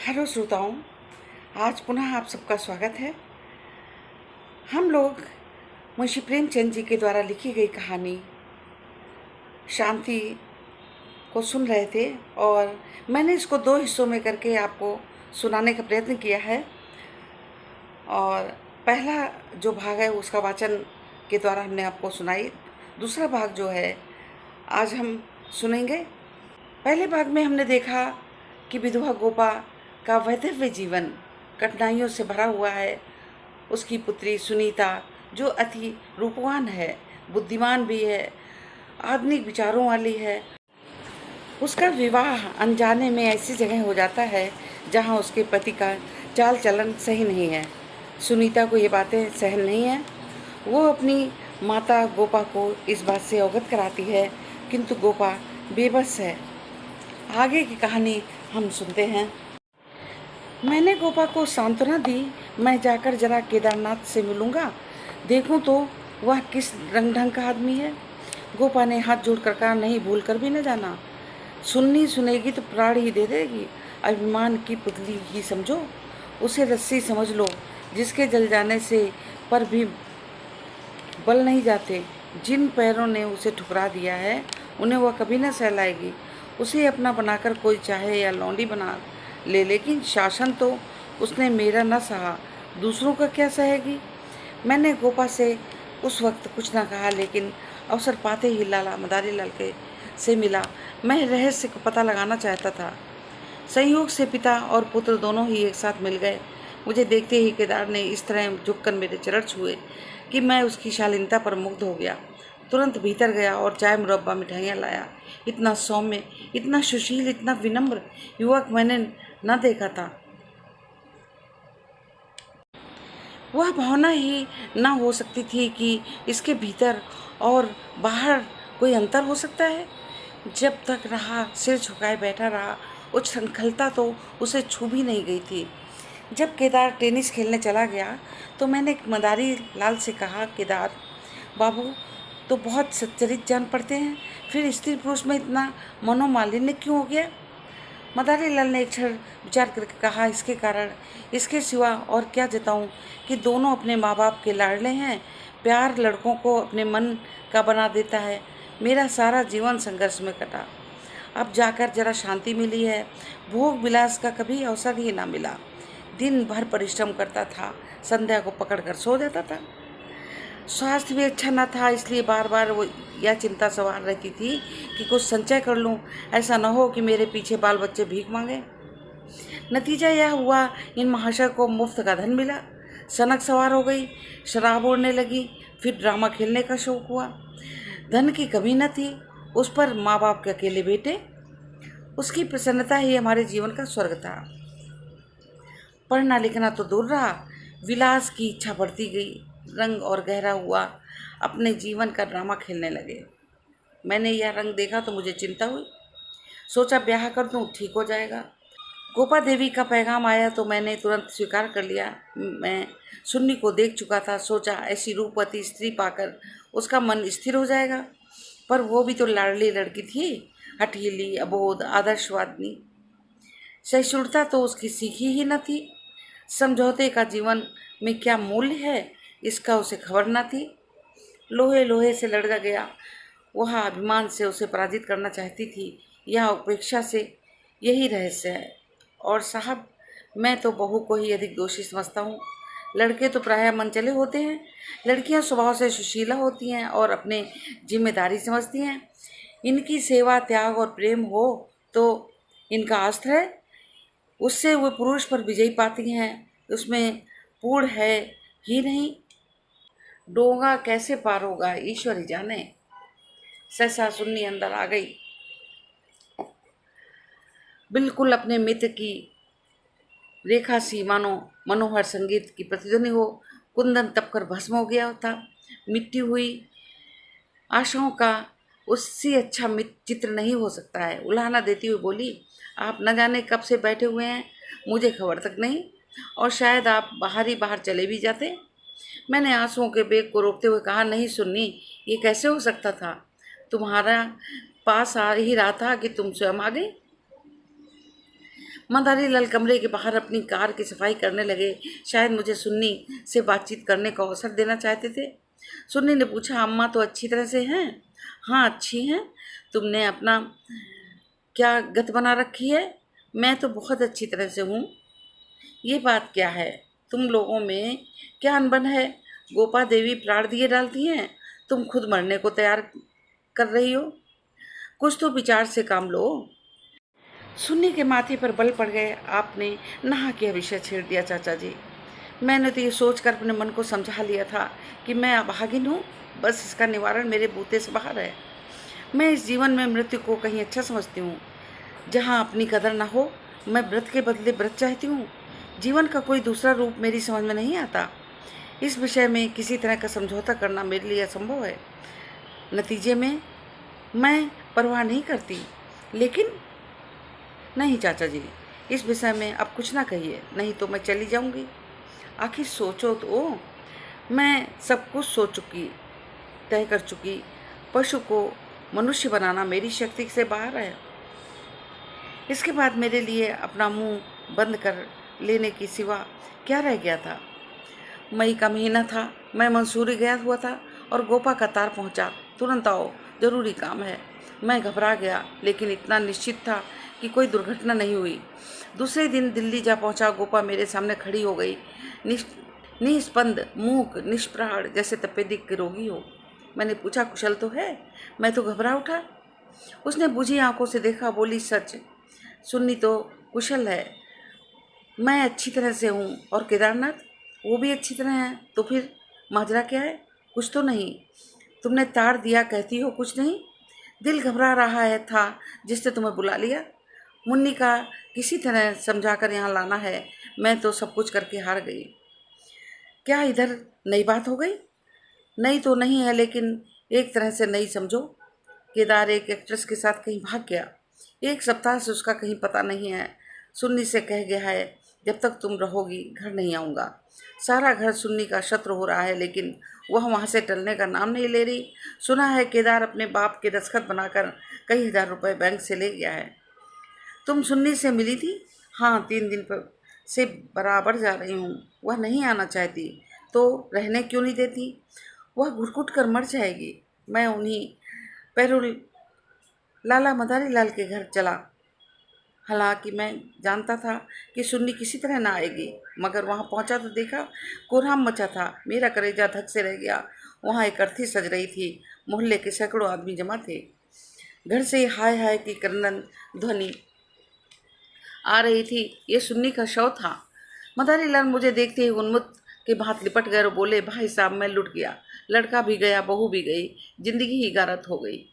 Hello श्रोताओं, आज पुनः आप सबका स्वागत है। हम लोग मुंशी प्रेमचंद जी के द्वारा लिखी गई कहानी शांति को सुन रहे थे और मैंने इसको 2 हिस्सों में करके आपको सुनाने का प्रयत्न किया है। और पहला जो भाग है उसका वाचन के द्वारा हमने आपको सुनाई। दूसरा भाग जो है आज हम सुनेंगे। पहले भाग में हमने देखा कि विधवा गोपा का वैधव्य जीवन कठिनाइयों से भरा हुआ है। उसकी पुत्री सुनीता जो अति रूपवान है, बुद्धिमान भी है, आधुनिक विचारों वाली है, उसका विवाह अनजाने में ऐसी जगह हो जाता है जहां उसके पति का चाल चलन सही नहीं है। सुनीता को ये बातें सहन नहीं है। वो अपनी माता गोपा को इस बात से अवगत कराती है, किंतु गोपा बेबस है। आगे की कहानी हम सुनते हैं। मैंने गोपा को सांत्वना दी, मैं जाकर जरा केदारनाथ से मिलूंगा, देखूं तो वह किस रंग ढंग का आदमी है। गोपा ने हाथ जोड़कर कहा, नहीं, भूल कर भी न जाना, सुननी सुनेगी तो प्राण ही दे देगी। अभिमान की पुतली ही समझो, उसे रस्सी समझ लो जिसके जल जाने से पर भी बल नहीं जाते। जिन पैरों ने उसे ठुकरा दिया है उन्हें वह कभी न सहलाएगी। उसे अपना बनाकर कोई चाहे या लौंडी बना ले, लेकिन शासन तो उसने मेरा न सहा, दूसरों का क्या सहेगी। मैंने गोपा से उस वक्त कुछ न कहा, लेकिन अवसर पाते ही लाला मदारी लाल के से मिला। मैं रहस्य का पता लगाना चाहता था। संयोग से पिता और पुत्र दोनों ही एक साथ मिल गए। मुझे देखते ही केदार ने इस तरह झुककर मेरे चरण छुए कि मैं उसकी शालीनता पर मुग्ध हो गया। तुरंत भीतर गया और चाय मुरब्बा मिठाइयाँ लाया। इतना सौम्य, इतना सुशील, इतना विनम्र युवक मैंने न देखा था। वह भावना ही न हो सकती थी कि इसके भीतर और बाहर कोई अंतर हो सकता है। जब तक रहा सिर झुकाए बैठा रहा, उच्छृंखलता तो उसे छू भी नहीं गई थी। जब केदार टेनिस खेलने चला गया तो मैंने मदारी लाल से कहा, केदार बाबू तो बहुत सच्चरित जान पड़ते हैं, फिर स्त्री पुरुष में इतना मनोमालिन्य क्यों हो गया। मदारी लाल ने एक क्षण विचार करके कहा, इसके कारण, इसके सिवा और क्या जताऊं कि दोनों अपने माँ बाप के लाडले हैं। प्यार लड़कों को अपने मन का बना देता है। मेरा सारा जीवन संघर्ष में कटा, अब जाकर जरा शांति मिली है। भोग विलास का कभी अवसर ही ना मिला। दिन भर परिश्रम करता था, संध्या को पकड़कर सो जाता था। स्वास्थ्य भी अच्छा न था, इसलिए बार बार वो यह चिंता सवार रहती थी कि कुछ संचय कर लूं, ऐसा न हो कि मेरे पीछे बाल बच्चे भीख मांगे। नतीजा यह हुआ, इन महाशय को मुफ्त का धन मिला, सनक सवार हो गई, शराब ओढ़ने लगी, फिर ड्रामा खेलने का शौक हुआ। धन की कमी न थी, उस पर माँ बाप के अकेले बेटे। उसकी प्रसन्नता ही हमारे जीवन का स्वर्ग था। पढ़ना लिखना तो दूर रहा, विलास की इच्छा बढ़ती गई, रंग और गहरा हुआ, अपने जीवन का ड्रामा खेलने लगे। मैंने यह रंग देखा तो मुझे चिंता हुई, सोचा ब्याह कर दूं, ठीक हो जाएगा। गोपा देवी का पैगाम आया तो मैंने तुरंत स्वीकार कर लिया। मैं सुन्नी को देख चुका था, सोचा ऐसी रूपवती स्त्री पाकर उसका मन स्थिर हो जाएगा। पर वो भी तो लाडली लड़की थी, हठीली, अबोध, आदर्शवादिनी। सहिष्णुता तो उसकी सीखी ही न थी। समझौते का जीवन में क्या मूल्य है, इसका उसे खबर न थी। लोहे लोहे से लड़ गया। वह अभिमान से उसे पराजित करना चाहती थी, यह उपेक्षा से, यही रहस्य है। और साहब, मैं तो बहू को ही अधिक दोषी समझता हूँ। लड़के तो प्रायः मनचले होते हैं, लड़कियाँ स्वभाव से सुशीला होती हैं और अपने जिम्मेदारी समझती हैं। इनकी सेवा, त्याग और प्रेम हो तो इनका अस्त्र है, उससे वो पुरुष पर विजयी पाती हैं। उसमें पूर्ण है ही नहीं। डोंगा कैसे पार होगा, ईश्वर ही जाने। सहसा सुन्नी अंदर आ गई, बिल्कुल अपने मित्र की रेखा सी, मानो मनोहर संगीत की प्रतिध्वनि हो। कुंदन तपकर भस्म हो गया था। मिट्टी हुई आशाओं का उससे अच्छा चित्र नहीं हो सकता है। उलाहना देती हुई बोली, आप न जाने कब से बैठे हुए हैं, मुझे खबर तक नहीं, और शायद आप बाहर ही बाहर चले भी जाते। मैंने आंसुओं के बेग को रोकते हुए कहा, नहीं सुन्नी, ये कैसे हो सकता था। तुम्हारा पास आ ही रहा था कि तुम स्वयं आ गई। मदारी लाल कमरे के बाहर अपनी कार की सफाई करने लगे। शायद मुझे सुन्नी से बातचीत करने का अवसर देना चाहते थे। सुन्नी ने पूछा, अम्मा तो अच्छी तरह से हैं? हाँ, अच्छी हैं। तुमने अपना क्या गत बना रखी है? मैं तो बहुत अच्छी तरह से हूँ। ये बात क्या है? तुम लोगों में क्या अनबन है? गोपा देवी प्राण दिए डालती हैं, तुम खुद मरने को तैयार कर रही हो। कुछ तो विचार से काम लो। सुन्नी के माथे पर बल पड़ गए। आपने नहा के विषय छेड़ दिया चाचा जी। मैंने तो ये सोचकर अपने मन को समझा लिया था कि मैं अभागिन हूँ, बस इसका निवारण मेरे बूते से बाहर है। मैं इस जीवन में मृत्यु को कहीं अच्छा समझती हूँ। जहाँ अपनी कदर ना हो, मैं व्रत के बदले व्रत चाहती हूँ। जीवन का कोई दूसरा रूप मेरी समझ में नहीं आता। इस विषय में किसी तरह का समझौता करना मेरे लिए असंभव है। नतीजे में मैं परवाह नहीं करती, लेकिन नहीं चाचा जी, इस विषय में अब कुछ ना कहिए, नहीं तो मैं चली जाऊंगी। आखिर सोचो तो, मैं सब कुछ सोच चुकी, तय कर चुकी। पशु को मनुष्य बनाना मेरी शक्ति से बाहर है। इसके बाद मेरे लिए अपना मुंह बंद कर लेने की सिवा क्या रह गया था। मई का महीना था, मैं मंसूरी गया हुआ था और गोपा का तार पहुंचा। तुरंत आओ, जरूरी काम है। मैं घबरा गया, लेकिन इतना निश्चित था कि कोई दुर्घटना नहीं हुई। दूसरे दिन दिल्ली जा पहुंचा। गोपा मेरे सामने खड़ी हो गई, निस्पंद, मूक, निष्प्राण, जैसे तपेदिक के रोगी हो। मैंने पूछा, कुशल तो है? मैं तो घबरा उठा। उसने बुझी आंखों से देखा, बोली, सच। सुन्नी तो कुशल है, मैं अच्छी तरह से हूँ, और केदारनाथ, वो भी अच्छी तरह है। तो फिर माजरा क्या है? कुछ तो नहीं? तुमने ताड़ दिया कहती हो कुछ नहीं? दिल घबरा रहा है था जिसने तुम्हें बुला लिया। मुन्नी का किसी तरह समझाकर यहाँ लाना है। मैं तो सब कुछ करके हार गई। क्या इधर नई बात हो गई? नई तो नहीं है, लेकिन एक तरह से नई समझो। केदार एक एक्ट्रेस के साथ कहीं भाग गया। 1 सप्ताह से उसका कहीं पता नहीं है। सुन्नी से कह गया है, जब तक तुम रहोगी घर नहीं आऊँगा। सारा घर सुन्नी का शत्रु हो रहा है, लेकिन वह वहाँ से टलने का नाम नहीं ले रही। सुना है केदार अपने बाप के दस्तखत बनाकर कई हजार रुपए बैंक से ले गया है। तुम सुन्नी से मिली थी? हाँ, 3 दिन पर से बराबर जा रही हूँ। वह नहीं आना चाहती तो रहने क्यों नहीं देती? वह घुट कर मर जाएगी। मैं उन्हीं पैरुल लाला मदारी लाल के घर चला। हालांकि मैं जानता था कि सुन्नी किसी तरह ना आएगी, मगर वहां पहुंचा तो देखा कोहराम मचा था। मेरा कलेजा धक से रह गया। वहां एक अर्थी सज रही थी। मोहल्ले के सैकड़ों आदमी जमा थे। घर से हाय हाय की क्रंदन ध्वनि आ रही थी। ये सुन्नी का शव था। मदारी लाल मुझे देखते ही उन्मुक्त के भांति लिपट गए और बोले, भाई साहब, मैं लुट गया। लड़का भी गया, बहू भी गई, जिंदगी ही गारत हो गई।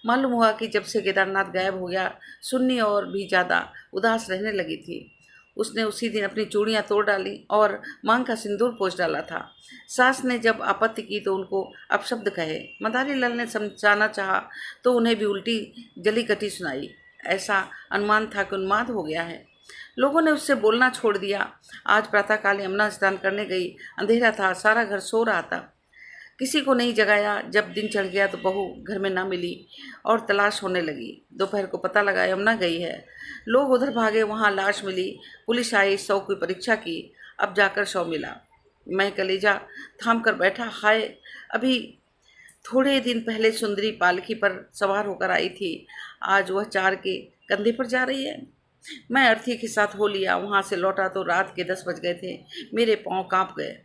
मालूम हुआ कि जब से केदारनाथ गायब हो गया, सुन्नी और भी ज़्यादा उदास रहने लगी थी। उसने उसी दिन अपनी चूड़ियाँ तोड़ डाली और मांग का सिंदूर पोंछ डाला था। सास ने जब आपत्ति की तो उनको अपशब्द कहे। मदारी लाल ने समझाना चाहा तो उन्हें भी उल्टी जली कटी सुनाई। ऐसा अनुमान था कि उन्माद हो गया है। लोगों ने उससे बोलना छोड़ दिया। आज प्रातःकाल यमुना स्नान करने गई। अंधेरा था, सारा घर सो रहा था। किसी को नहीं जगाया। जब दिन चढ़ गया तो बहू घर में ना मिली और तलाश होने लगी। दोपहर को पता लगा यमुना गई है। लोग उधर भागे, वहाँ लाश मिली। पुलिस आई, शव की परीक्षा की, अब जाकर शव मिला। मैं कलेजा थाम कर बैठा। हाय, अभी थोड़े दिन पहले सुंदरी पालकी पर सवार होकर आई थी, आज वह 4 के कंधे पर जा रही है। मैं अर्थी के साथ हो लिया। वहाँ से लौटा तो रात के 10 बज गए थे। मेरे पाँव कांप गए।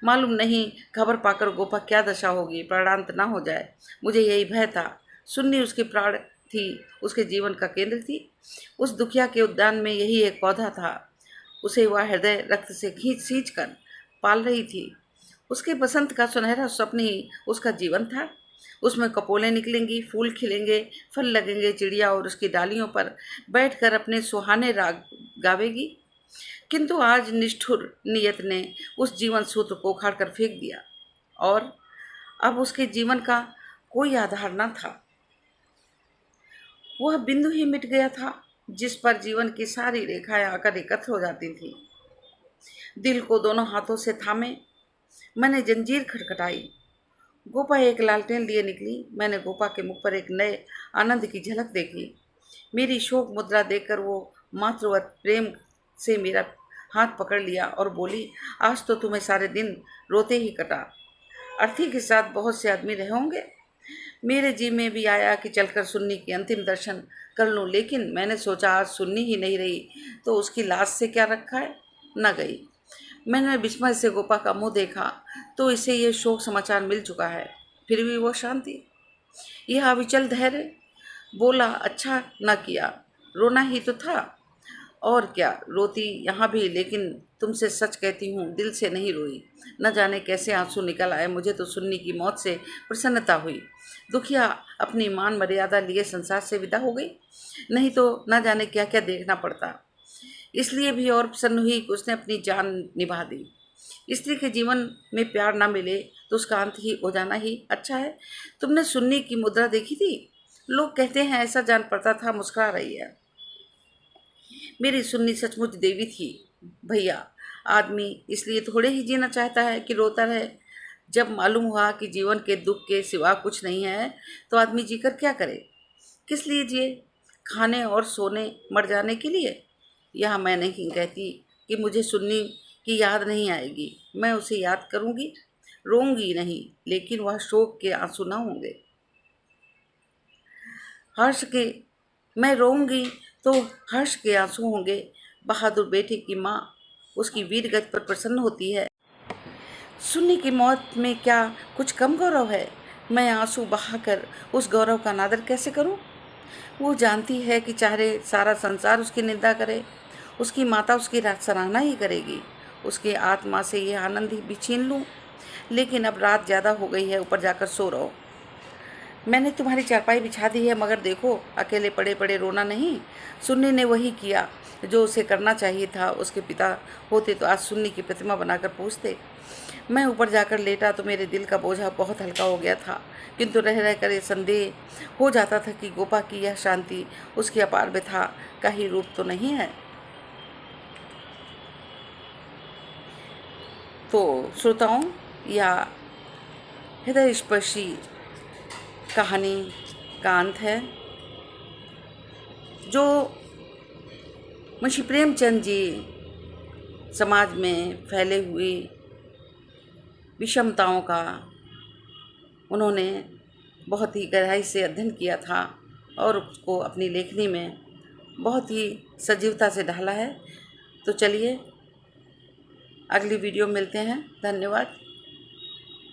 मालूम नहीं खबर पाकर गोपा क्या दशा होगी, प्राणांत ना हो जाए। मुझे यही भय था। सुन्नी उसके प्राण थी, उसके जीवन का केंद्र थी। उस दुखिया के उद्यान में यही एक पौधा था। उसे वह हृदय रक्त से खींच सींच कर पाल रही थी। उसके बसंत का सुनहरा स्वप्न ही उसका जीवन था। उसमें कपोले निकलेंगी, फूल खिलेंगे, फल लगेंगे, चिड़िया और उसकी डालियों पर बैठकर अपने सुहाने राग गावेगी। किंतु आज निष्ठुर नियत ने उस जीवन सूत्र को उखाड़ कर फेंक दिया और अब उसके जीवन का कोई आधार न था। वह बिंदु ही मिट गया था जिस पर जीवन की सारी रेखाएं आकर एकत्र हो जाती थी। दिल को दोनों हाथों से थामे मैंने जंजीर खटखटाई। गोपा एक लालटेन लिए निकली। मैंने गोपा के मुख पर एक नए आनंद की झलक देखी। मेरी शोक मुद्रा देखकर वो मातृवत प्रेम से मेरा हाथ पकड़ लिया और बोली, आज तो तुम्हें सारे दिन रोते ही कटा। अर्थी के साथ बहुत से आदमी रहे होंगे। मेरे जी में भी आया कि चलकर सुन्नी के अंतिम दर्शन कर लूं, लेकिन मैंने सोचा आज सुन्नी ही नहीं रही तो उसकी लाश से क्या रखा है, न गई। मैंने विस्मय से गोपा का मुंह देखा तो इसे ये शोक समाचार मिल चुका है। फिर भी वो शांति, यह अविचल धैर्य। बोला, अच्छा न किया, रोना ही तो था। और क्या, रोती यहाँ भी, लेकिन तुमसे सच कहती हूँ, दिल से नहीं रोई। न जाने कैसे आंसू निकल आए। मुझे तो सुन्नी की मौत से प्रसन्नता हुई। दुखिया अपनी मान मर्यादा लिए संसार से विदा हो गई, नहीं तो न जाने क्या क्या देखना पड़ता। इसलिए भी और प्रसन्न हुई कि उसने अपनी जान निभा दी। स्त्री के जीवन में प्यार ना मिले तो उसका अंत ही हो जाना ही अच्छा है। तुमने सुन्नी की मुद्रा देखी थी? लोग कहते हैं ऐसा जान पड़ता था मुस्कुरा रही है। मेरी सुन्नी सचमुच देवी थी भैया। आदमी इसलिए थोड़े ही जीना चाहता है कि रोता रहे। जब मालूम हुआ कि जीवन के दुख के सिवा कुछ नहीं है तो आदमी जीकर क्या करे? किस लिए जिए? खाने और सोने, मर जाने के लिए? यह मैं नहीं कहती कि मुझे सुन्नी की याद नहीं आएगी। मैं उसे याद करूंगी, रोऊंगी नहीं, लेकिन वह शोक के आंसू न होंगे। हर्ष के मैं रोऊंगी तो हर्ष के आंसू होंगे। बहादुर बेटे की माँ उसकी वीर गति पर प्रसन्न होती है। सुन्नी की मौत में क्या कुछ कम गौरव है? मैं आंसू बहाकर उस गौरव का अनादर कैसे करूं? वो जानती है कि चाहे सारा संसार उसकी निंदा करे, उसकी माता उसकी सराहना ही करेगी। उसकी आत्मा से ये आनंद ही भी छीन लूँ। लेकिन अब रात ज़्यादा हो गई है, ऊपर जाकर सो रहो। मैंने तुम्हारी चारपाई बिछा दी है, मगर देखो अकेले पड़े पड़े रोना नहीं। सुन्नी ने वही किया जो उसे करना चाहिए था। उसके पिता होते तो आज सुन्नी की प्रतिमा बनाकर पूजते। मैं ऊपर जाकर लेटा तो मेरे दिल का बोझा बहुत हल्का हो गया था, किंतु रह रह कर ये संदेह हो जाता था कि गोपा की यह शांति उसकी अपार व्यथा का ही रूप तो नहीं है। तो श्रोताओं, या हृदय स्पर्शी कहानी का अंत है जो मुंशी प्रेमचंद जी समाज में फैले हुए विषमताओं का उन्होंने बहुत ही गहराई से अध्ययन किया था और उसको अपनी लेखनी में बहुत ही सजीवता से ढाला है। तो चलिए अगली वीडियो मिलते हैं। धन्यवाद।